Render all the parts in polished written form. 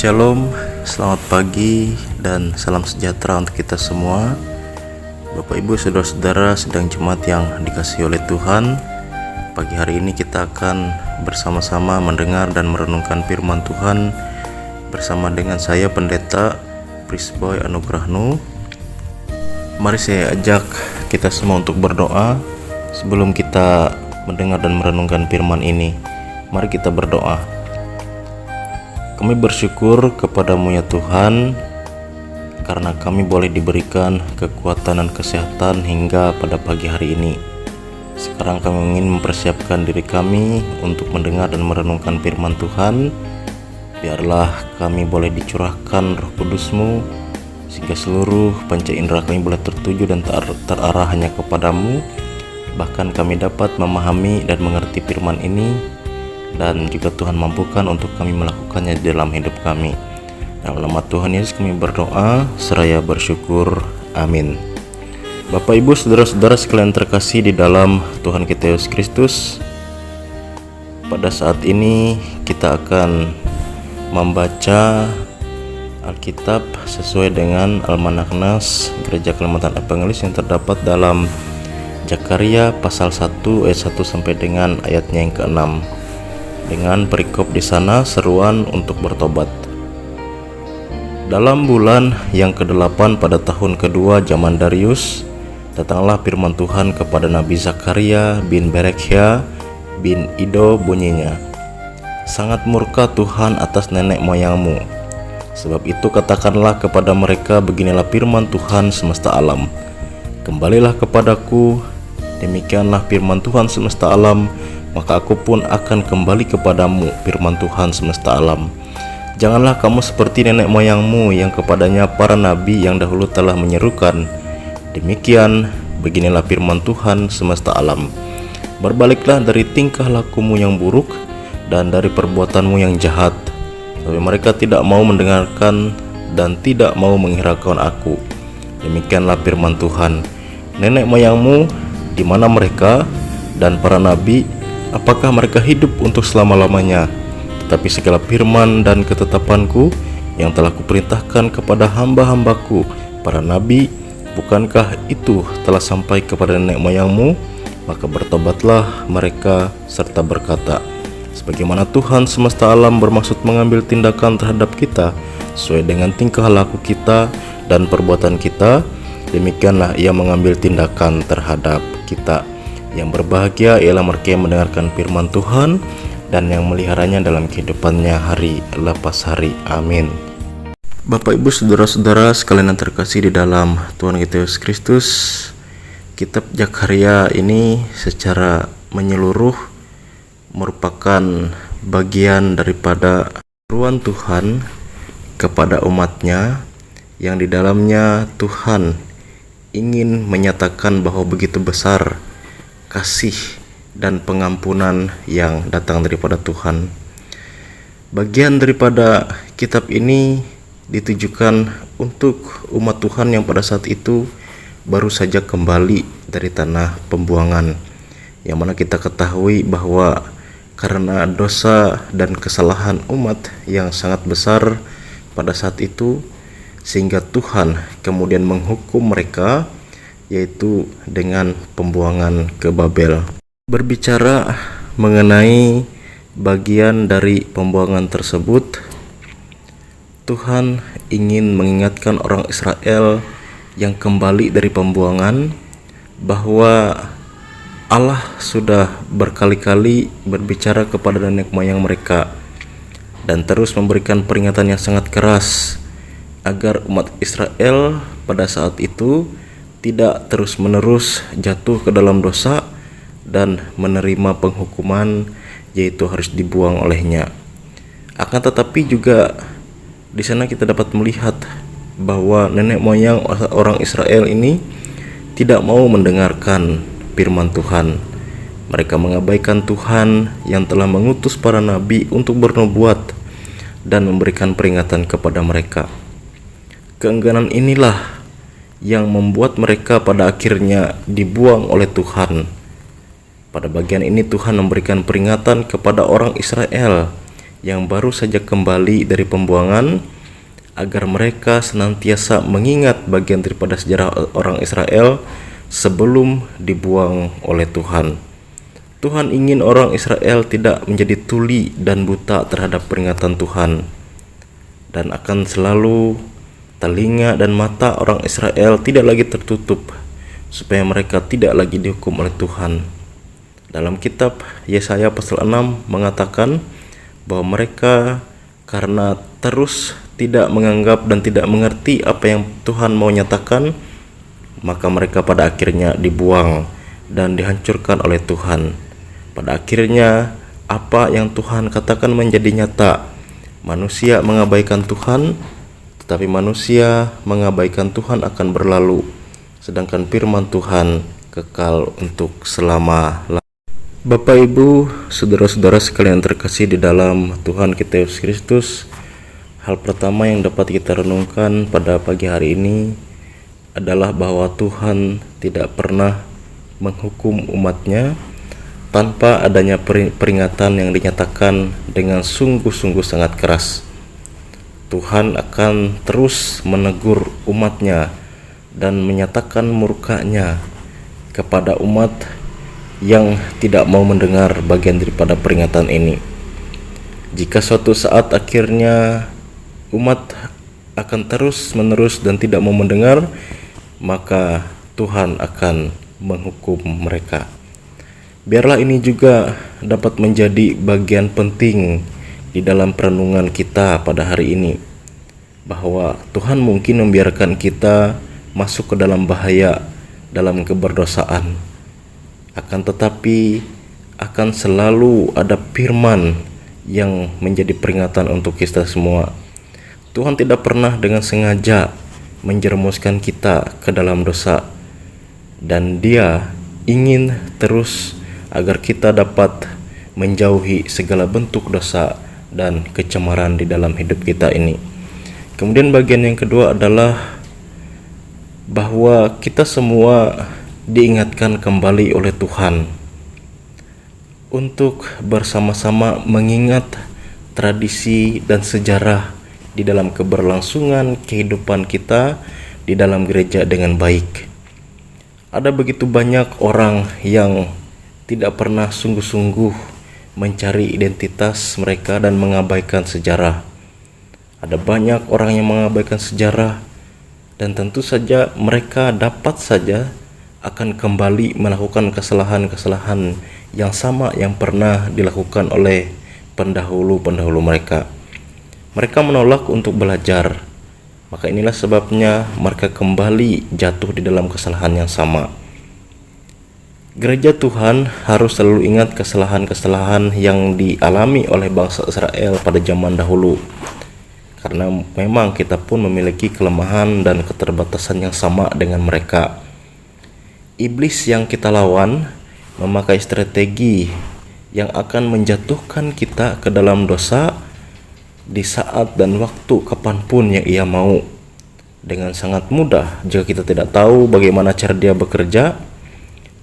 Shalom, selamat pagi dan salam sejahtera untuk kita semua. Bapak Ibu Saudara-saudara sedang jemaat yang dikasihi oleh Tuhan. Pagi hari ini kita akan bersama-sama mendengar dan merenungkan firman Tuhan bersama dengan saya Pendeta Prisboy Anugrahnu. Mari saya ajak kita semua untuk berdoa sebelum kita mendengar dan merenungkan firman ini. Mari kita berdoa. Kami bersyukur kepadamu ya Tuhan, karena kami boleh diberikan kekuatan dan kesehatan hingga pada pagi hari ini. Sekarang kami ingin mempersiapkan diri kami untuk mendengar dan merenungkan firman Tuhan. Biarlah kami boleh dicurahkan Roh Kudus-Mu, sehingga seluruh panca indera kami boleh tertuju dan terarah hanya kepadamu. Bahkan kami dapat memahami dan mengerti firman ini, dan juga Tuhan mampukan untuk kami melakukannya di dalam hidup kami. Dalam nama Tuhan Yesus kami berdoa seraya bersyukur. Amin. Bapak Ibu Saudara-saudara sekalian terkasih di dalam Tuhan kita Yesus Kristus, pada saat ini kita akan membaca Alkitab sesuai dengan Almanak Nas Gereja Kalimantan Evangelis yang terdapat dalam Zakaria pasal 1 ayat 1 sampai dengan ayatnya yang ke-6. Dengan perikop di sana seruan untuk bertobat. Dalam bulan yang ke-8 pada tahun kedua zaman Darius, datanglah firman Tuhan kepada Nabi Zakaria bin Berekhya bin Ido bunyinya, sangat murka Tuhan atas nenek moyangmu. Sebab itu katakanlah kepada mereka, beginilah firman Tuhan semesta alam, kembalilah kepadaku, demikianlah firman Tuhan semesta alam, maka aku pun akan kembali kepadamu, firman Tuhan semesta alam. Janganlah kamu seperti nenek moyangmu yang kepadanya para nabi yang dahulu telah menyerukan, demikian beginilah firman Tuhan semesta alam. Berbaliklah dari tingkah lakumu yang buruk dan dari perbuatanmu yang jahat, tapi mereka tidak mau mendengarkan dan tidak mau menghiraukan aku. Demikianlah firman Tuhan. Nenek moyangmu di mana mereka, dan para nabi, apakah mereka hidup untuk selama-lamanya? Tetapi segala firman dan ketetapanku yang telah kuperintahkan kepada hamba-hambaku para nabi, bukankah itu telah sampai kepada nenek moyangmu? Maka bertobatlah mereka serta berkata, sebagaimana Tuhan semesta alam bermaksud mengambil tindakan terhadap kita sesuai dengan tingkah laku kita dan perbuatan kita, demikianlah ia mengambil tindakan terhadap kita. Yang berbahagia ialah mereka yang mendengarkan firman Tuhan dan yang meliharanya dalam kehidupannya hari lepas hari. Amin. Bapak Ibu Saudara-saudara sekalian yang terkasih di dalam Tuhan kita Yesus Kristus, kitab Zakaria ini secara menyeluruh merupakan bagian daripada seruan Tuhan kepada umatnya, yang di dalamnya Tuhan ingin menyatakan bahwa begitu besar kasih dan pengampunan yang datang daripada Tuhan. Bagian daripada kitab ini ditujukan untuk umat Tuhan yang pada saat itu baru saja kembali dari tanah pembuangan, yang mana kita ketahui bahwa karena dosa dan kesalahan umat yang sangat besar pada saat itu, sehingga Tuhan kemudian menghukum mereka, yaitu dengan pembuangan ke Babel. Berbicara mengenai bagian dari pembuangan tersebut, Tuhan ingin mengingatkan orang Israel yang kembali dari pembuangan bahwa Allah sudah berkali-kali berbicara kepada nenek moyang mereka dan terus memberikan peringatan yang sangat keras agar umat Israel pada saat itu tidak terus-menerus jatuh ke dalam dosa dan menerima penghukuman, yaitu harus dibuang olehnya. Akan tetapi juga di sana kita dapat melihat bahwa nenek moyang orang Israel ini tidak mau mendengarkan firman Tuhan. Mereka mengabaikan Tuhan yang telah mengutus para nabi untuk bernubuat dan memberikan peringatan kepada mereka. Keengganan inilah yang membuat mereka pada akhirnya dibuang oleh Tuhan. Pada bagian ini Tuhan memberikan peringatan kepada orang Israel yang baru saja kembali dari pembuangan, agar mereka senantiasa mengingat bagian daripada sejarah orang Israel sebelum dibuang oleh Tuhan. Tuhan ingin orang Israel tidak menjadi tuli dan buta terhadap peringatan Tuhan, dan akan selalu telinga dan mata orang Israel tidak lagi tertutup, supaya mereka tidak lagi dihukum oleh Tuhan. Dalam kitab Yesaya pasal 6 mengatakan bahwa mereka karena terus tidak menganggap dan tidak mengerti apa yang Tuhan mau nyatakan, maka mereka pada akhirnya dibuang dan dihancurkan oleh Tuhan. Pada akhirnya apa yang Tuhan katakan menjadi nyata. Manusia mengabaikan Tuhan, tetapi manusia mengabaikan Tuhan akan berlalu, sedangkan firman Tuhan kekal untuk selama-lamanya. Bapak, Ibu, saudara-saudara sekalian terkasih di dalam Tuhan kita Yesus Kristus, hal pertama yang dapat kita renungkan pada pagi hari ini adalah bahwa Tuhan tidak pernah menghukum umatnya tanpa adanya peringatan yang dinyatakan dengan sungguh-sungguh sangat keras. Tuhan akan terus menegur umatnya dan menyatakan murkanya kepada umat yang tidak mau mendengar bagian daripada peringatan ini. Jika suatu saat akhirnya umat akan terus-menerus dan tidak mau mendengar, maka Tuhan akan menghukum mereka. Biarlah ini juga dapat menjadi bagian penting di dalam perenungan kita pada hari ini, bahwa Tuhan mungkin membiarkan kita masuk ke dalam bahaya, dalam keberdosaan. Akan tetapi akan selalu ada firman yang menjadi peringatan untuk kita semua. Tuhan tidak pernah dengan sengaja menjerumuskan kita ke dalam dosa, dan Dia ingin terus agar kita dapat menjauhi segala bentuk dosa dan kecemaran di dalam hidup kita ini. Kemudian bagian yang kedua adalah bahwa kita semua diingatkan kembali oleh Tuhan untuk bersama-sama mengingat tradisi dan sejarah di dalam keberlangsungan kehidupan kita di dalam gereja dengan baik. Ada begitu banyak orang yang tidak pernah sungguh-sungguh mencari identitas mereka dan mengabaikan sejarah. Ada banyak orang yang mengabaikan sejarah, dan tentu saja mereka dapat saja akan kembali melakukan kesalahan-kesalahan yang sama yang pernah dilakukan oleh pendahulu-pendahulu mereka. Mereka menolak untuk belajar, maka inilah sebabnya mereka kembali jatuh di dalam kesalahan yang sama. Gereja Tuhan harus selalu ingat kesalahan-kesalahan yang dialami oleh bangsa Israel pada zaman dahulu, karena memang kita pun memiliki kelemahan dan keterbatasan yang sama dengan mereka. Iblis yang kita lawan memakai strategi yang akan menjatuhkan kita ke dalam dosa di saat dan waktu kapanpun yang ia mau. Dengan sangat mudah, jika kita tidak tahu bagaimana cara dia bekerja,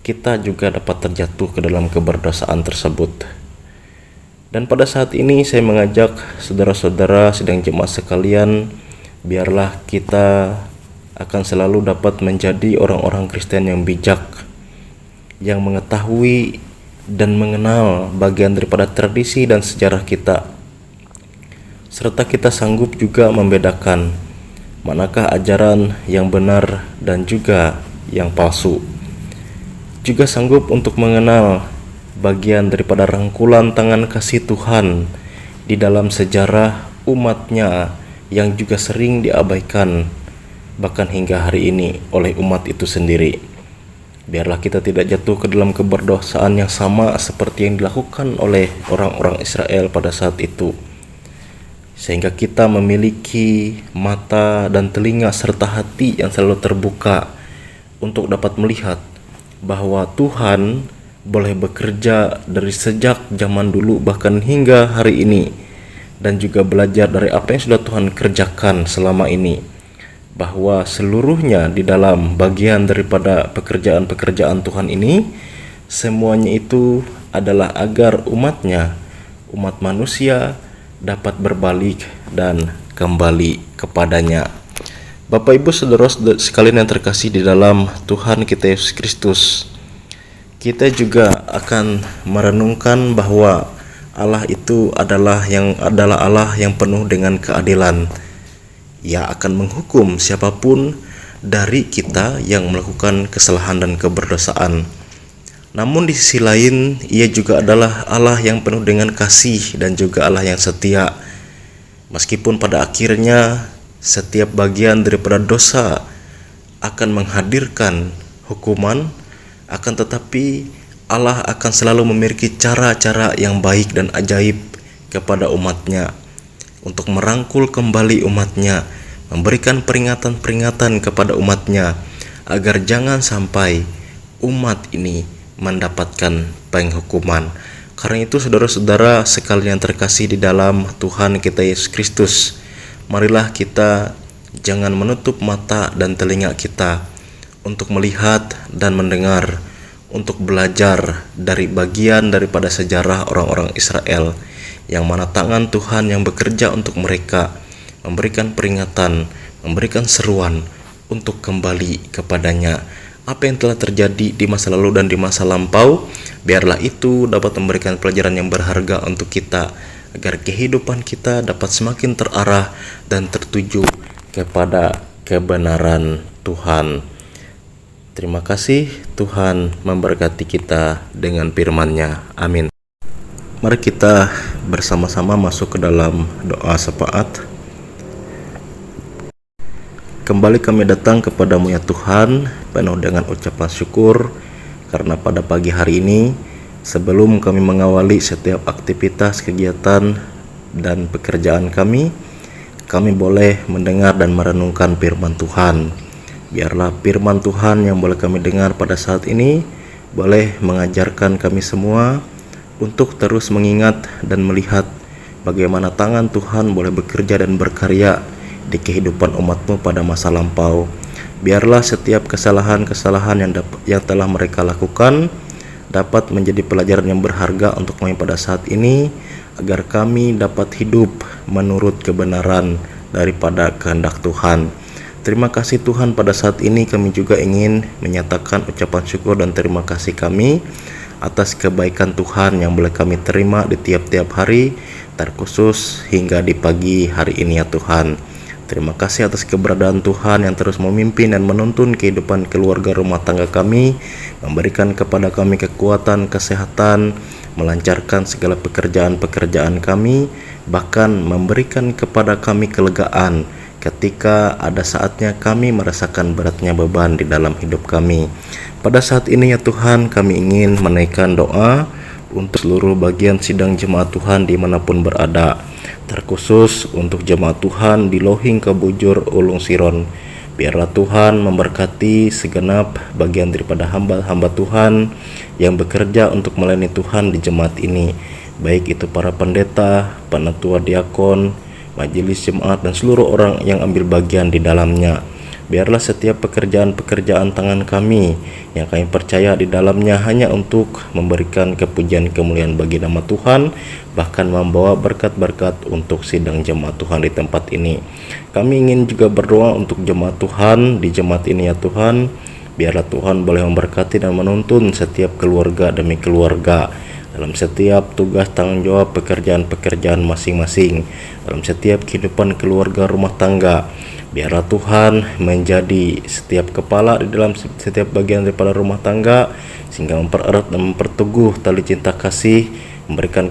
kita juga dapat terjatuh ke dalam keberdosaan tersebut. Dan pada saat ini saya mengajak saudara-saudara sidang jemaat sekalian, biarlah kita akan selalu dapat menjadi orang-orang Kristen yang bijak, yang mengetahui dan mengenal bagian daripada tradisi dan sejarah kita, serta kita sanggup juga membedakan manakah ajaran yang benar dan juga yang palsu. Juga sanggup untuk mengenal bagian daripada rangkulan tangan kasih Tuhan di dalam sejarah umatnya yang juga sering diabaikan, bahkan hingga hari ini oleh umat itu sendiri. Biarlah kita tidak jatuh ke dalam keberdosaan yang sama seperti yang dilakukan oleh orang-orang Israel pada saat itu, sehingga kita memiliki mata dan telinga serta hati yang selalu terbuka untuk dapat melihat bahwa Tuhan boleh bekerja dari sejak zaman dulu bahkan hingga hari ini, dan juga belajar dari apa yang sudah Tuhan kerjakan selama ini, bahwa seluruhnya di dalam bagian daripada pekerjaan-pekerjaan Tuhan ini, semuanya itu adalah agar umatnya, umat manusia, dapat berbalik dan kembali kepadanya. Bapak Ibu Saudara sekalian yang terkasih di dalam Tuhan kita Yesus Kristus, kita juga akan merenungkan bahwa Allah itu adalah Allah yang penuh dengan keadilan. Ia akan menghukum siapapun dari kita yang melakukan kesalahan dan keberdosaan. Namun di sisi lain, Ia juga adalah Allah yang penuh dengan kasih dan juga Allah yang setia. Meskipun pada akhirnya setiap bagian daripada dosa akan menghadirkan hukuman, akan tetapi Allah akan selalu memiliki cara-cara yang baik dan ajaib kepada umatnya untuk merangkul kembali umatnya, memberikan peringatan-peringatan kepada umatnya agar jangan sampai umat ini mendapatkan penghukuman. Karena itu saudara-saudara sekalian terkasih di dalam Tuhan kita Yesus Kristus, marilah kita jangan menutup mata dan telinga kita untuk melihat dan mendengar, untuk belajar dari bagian daripada sejarah orang-orang Israel, yang mana tangan Tuhan yang bekerja untuk mereka, memberikan peringatan, memberikan seruan untuk kembali kepadanya. Apa yang telah terjadi di masa lalu dan di masa lampau, biarlah itu dapat memberikan pelajaran yang berharga untuk kita, agar kehidupan kita dapat semakin terarah dan tertuju kepada kebenaran Tuhan. Terima kasih, Tuhan memberkati kita dengan firman-Nya. Amin. Mari kita bersama-sama masuk ke dalam doa syafaat. Kembali kami datang kepadamu ya Tuhan, penuh dengan ucapan syukur, karena pada pagi hari ini, sebelum kami mengawali setiap aktivitas, kegiatan, dan pekerjaan kami boleh mendengar dan merenungkan firman Tuhan. Biarlah firman Tuhan yang boleh kami dengar pada saat ini boleh mengajarkan kami semua untuk terus mengingat dan melihat bagaimana tangan Tuhan boleh bekerja dan berkarya di kehidupan umat-Mu pada masa lampau. Biarlah setiap kesalahan-kesalahan yang telah mereka lakukan dapat menjadi pelajaran yang berharga untuk kami pada saat ini, agar kami dapat hidup menurut kebenaran daripada kehendak Tuhan. Terima kasih Tuhan, pada saat ini kami juga ingin menyatakan ucapan syukur dan terima kasih kami atas kebaikan Tuhan yang boleh kami terima di tiap-tiap hari, terkhusus hingga di pagi hari ini ya Tuhan. Terima kasih atas keberadaan Tuhan yang terus memimpin dan menuntun kehidupan keluarga rumah tangga kami, memberikan kepada kami kekuatan, kesehatan, melancarkan segala pekerjaan-pekerjaan kami, bahkan memberikan kepada kami kelegaan ketika ada saatnya kami merasakan beratnya beban di dalam hidup kami. Pada saat ini ya Tuhan, kami ingin menaikkan doa untuk seluruh bagian sidang jemaat Tuhan dimanapun berada, terkhusus untuk jemaat Tuhan di Lohing Kebujur Ulung Siron. Biarlah Tuhan memberkati segenap bagian daripada hamba-hamba Tuhan yang bekerja untuk melayani Tuhan di jemaat ini, baik itu para pendeta, penatua diakon, majelis jemaat, dan seluruh orang yang ambil bagian di dalamnya. Biarlah setiap pekerjaan-pekerjaan tangan kami yang kami percaya di dalamnya hanya untuk memberikan kepujian kemuliaan bagi nama Tuhan, bahkan membawa berkat-berkat untuk sidang jemaat Tuhan di tempat ini. Kami ingin juga berdoa untuk jemaat Tuhan di jemaat ini ya Tuhan. Biarlah Tuhan boleh memberkati dan menuntun setiap keluarga demi keluarga dalam setiap tugas tanggung jawab pekerjaan-pekerjaan masing-masing, dalam setiap kehidupan keluarga rumah tangga. Biarlah Tuhan menjadi setiap kepala di dalam setiap bagian daripada rumah tangga, sehingga mempererat dan memperteguh tali cinta kasih, memberikan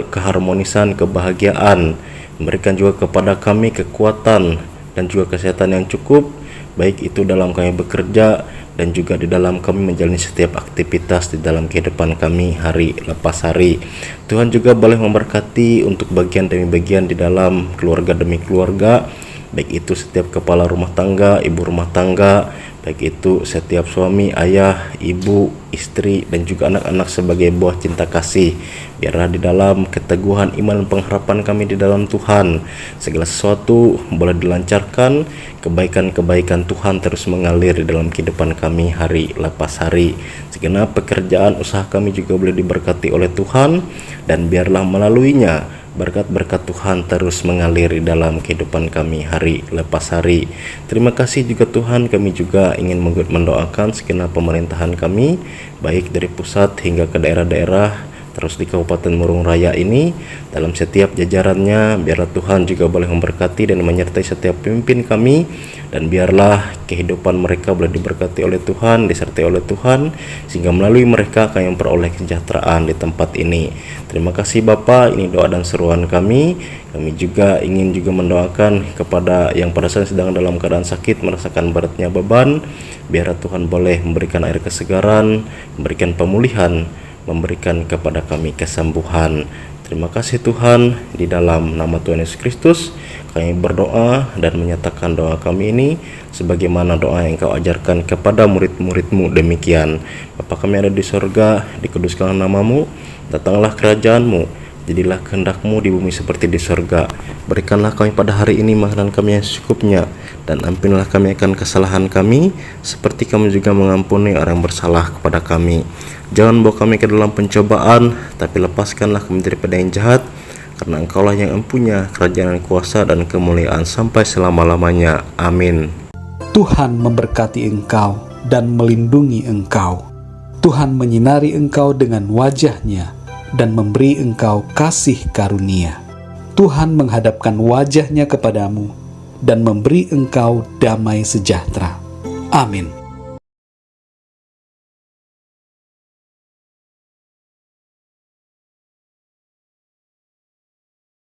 keharmonisan, kebahagiaan, memberikan juga kepada kami kekuatan dan juga kesehatan yang cukup, baik itu dalam kami bekerja dan juga di dalam kami menjalani setiap aktivitas di dalam kehidupan kami hari lepas hari. Tuhan juga boleh memberkati untuk bagian demi bagian di dalam keluarga demi keluarga, baik itu setiap kepala rumah tangga, ibu rumah tangga, baik itu setiap suami, ayah, ibu, istri, dan juga anak-anak sebagai buah cinta kasih. Biarlah di dalam keteguhan iman dan pengharapan kami di dalam Tuhan, segala sesuatu boleh dilancarkan, kebaikan-kebaikan Tuhan terus mengalir di dalam kehidupan kami hari lepas hari. Segenap pekerjaan usaha kami juga boleh diberkati oleh Tuhan, dan biarlah melaluinya berkat-berkat Tuhan terus mengalir di dalam kehidupan kami hari lepas hari. Terima kasih juga Tuhan, kami juga ingin mendoakan segenap pemerintahan kami, baik dari pusat hingga ke daerah-daerah, terus di Kabupaten Murung Raya ini, dalam setiap jajarannya, biarlah Tuhan juga boleh memberkati dan menyertai setiap pemimpin kami, dan biarlah kehidupan mereka boleh diberkati oleh Tuhan, disertai oleh Tuhan, sehingga melalui mereka kami memperoleh kesejahteraan di tempat ini. Terima kasih Bapa, ini doa dan seruan kami. Kami juga ingin mendoakan kepada yang pada saat sedang dalam keadaan sakit, merasakan beratnya beban, biarlah Tuhan boleh memberikan air kesegaran, memberikan pemulihan, memberikan kepada kami kesembuhan. Terima kasih Tuhan, di dalam nama Tuhan Yesus Kristus kami berdoa dan menyatakan doa kami ini sebagaimana doa yang Engkau ajarkan kepada murid-murid-Mu demikian. Bapa kami ada di sorga, dikuduskanlah namamu, datanglah kerajaan-Mu, jadilah kehendak-Mu di bumi seperti di sorga. Berikanlah kami pada hari ini makanan kami yang secukupnya, dan ampunilah kami akan kesalahan kami, seperti kami juga mengampuni orang yang bersalah kepada kami. Jangan bawa kami ke dalam pencobaan, tapi lepaskanlah kami daripada yang jahat, karena Engkaulah yang empunya kerajaan dan kuasa dan kemuliaan sampai selama-lamanya. Amin. Tuhan memberkati engkau dan melindungi engkau. Tuhan menyinari engkau dengan wajah-Nya dan memberi engkau kasih karunia. Tuhan menghadapkan wajah-Nya kepadamu dan memberi engkau damai sejahtera. Amin.